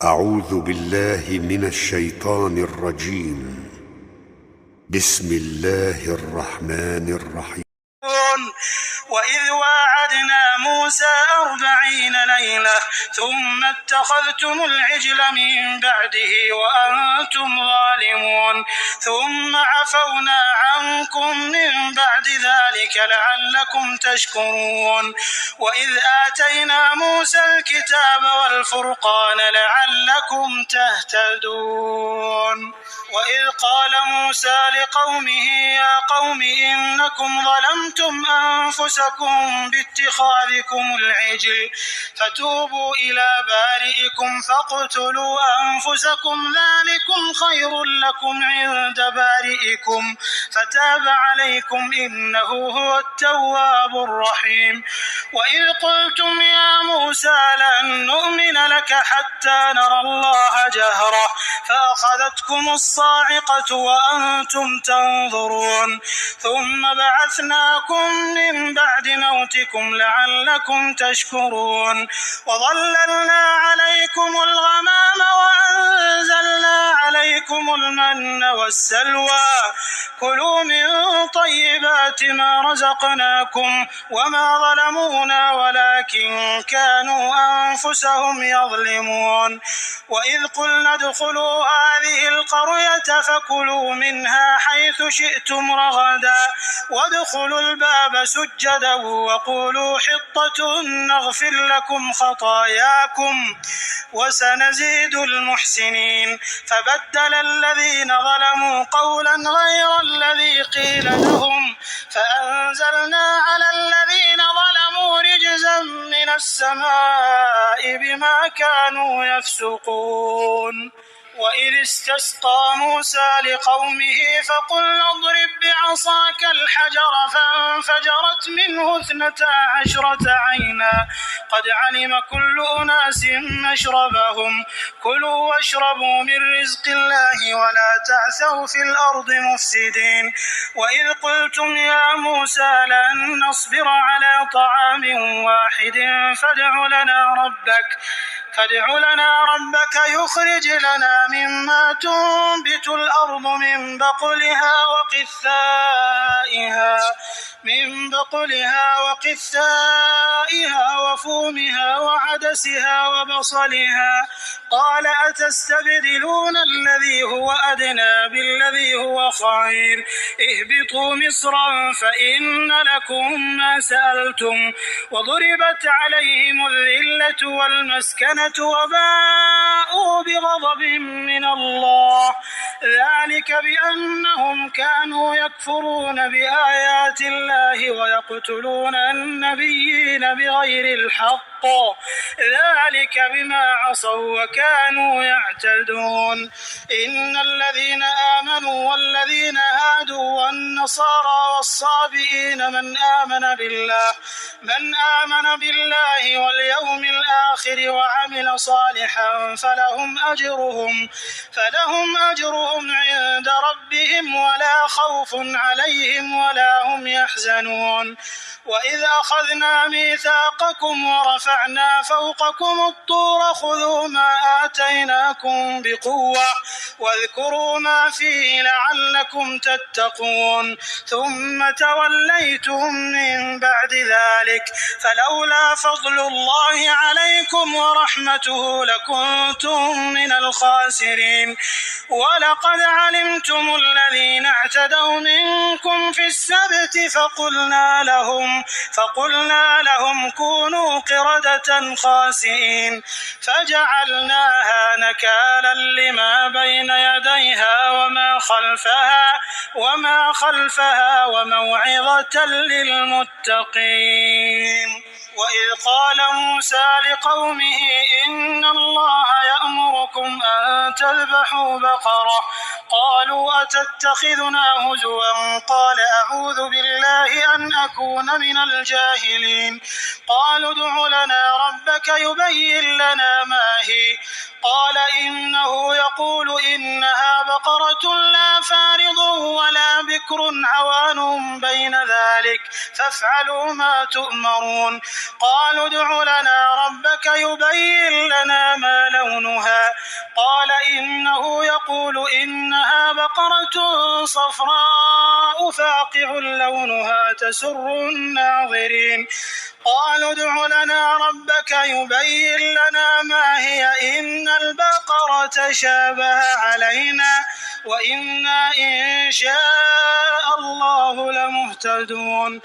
أعوذ بالله من الشيطان الرجيم. بسم الله الرحمن الرحيم. وإذ واعدنا موسى 40 ليلة ثم اتخذتم العجل من بعده وأنتم ظالمون ثم عفونا عنكم من بعد ذلك لعلكم تشكرون. وإذ آتينا موسى الكتاب والفرقان لعلكم تهتدون. وإذ قال موسى لقومه يا قوم إنكم ظلمتم أنفسكم باتخاذكم العجل فتوبوا إلى بارئكم فاقتلوا أنفسكم ذلكم خير لكم عند بارئكم فتاب عليكم إنه هو التواب الرحيم. وإذ قلتم يا موسى لن نؤمن لك حتى نرى الله جهرة فأخذتكم الصاعقة وأنتم تنظرون ثم بعثناكم من بعد موتكم لعلكم تشكرون. وظللنا عليكم الغمام وأنزلنا عليكم المن والسلوى كلوا من طيبات ما رزقناكم وما ظلمونا ولكن كانوا أنفسهم يظلمون. وإذ قلنا ادخلوا هذه القرية فكلوا منها حيث شئتم رغدا وادخلوا الباب سجدا وقولوا حطة نغفر لكم خطاياكم وسنزيد المحسنين. فبدل الذين ظلموا قولا غير الذي قيل لهم فأنزلنا على الذين ظلموا رجزا من السماء بما كانوا يفسقون. وإذ استسقى موسى لقومه فقلنا اضرب بعصاك الحجر فانفجرت منه 12 عينا قد علم كل أناس مشربهم كلوا واشربوا من رزق الله ولا تعثوا في الأرض مفسدين. وإذ قلتم يا موسى لن نصبر على طعام واحد فادع لنا ربك يخرج لنا مما تنبت الأرض من بقلها وقثائها وفومها وعدسها وبصلها قال أتستبدلون الذي هو أدنى بالذي هو خير اهبطوا مصرا فإن لكم ما سألتم وضربت عليهم الذلة والمسكنة وباءوا بغضب من الله ذلك بأنهم كانوا يكفرون بآيات الله ويقتلون النبيين بغير الحق ذلك بما عصوا وكانوا يعتدون. إن الذين آمنوا والذين هادوا والنصارى والصابئين من آمن بالله واليوم الآخر وعمل صالحا فلهم أجرهم عند ربهم ولا خوف عليهم ولا هم يحزنون. وإذ أخذنا ميثاقكم ورفعنا فوقكم الطور خذوا ما آتيناكم بقوة واذكروا ما فيه لعلكم تتقون ثم توليتم من بعد ذلك فلولا فضل الله عليكم ورحمته لكنتم من الخاسرين. ولقد علمتم الذين اعتدوا منكم في السبت فقلنا لهم كونوا قردة خاسئين فجعلناها نكالا لما بين يديها وما خلفها وموعظة للمتقين. وإذ قال موسى لقومه إن الله يأمركم أن تذبحوا بقرة قالوا أتتخذنا هزوا قال أعوذ بالله أن أكون من الجاهلين. قالوا ادع لنا ربك يبين لنا ما هي قال إنه يقول إنها بقرة لا فارض ولا بكر عوان بين ذلك فافعلوا ما تؤمرون. قالوا ادع لنا ربك يبين لنا ما لونها قال إنه يقول إنها بقرة صفراء فاقع لونها تسر الناظرين. قالوا ادع لنا ربك يبين لنا ما هي إن البقرة شابه علينا وإنا إن شاء الله لمهتدون.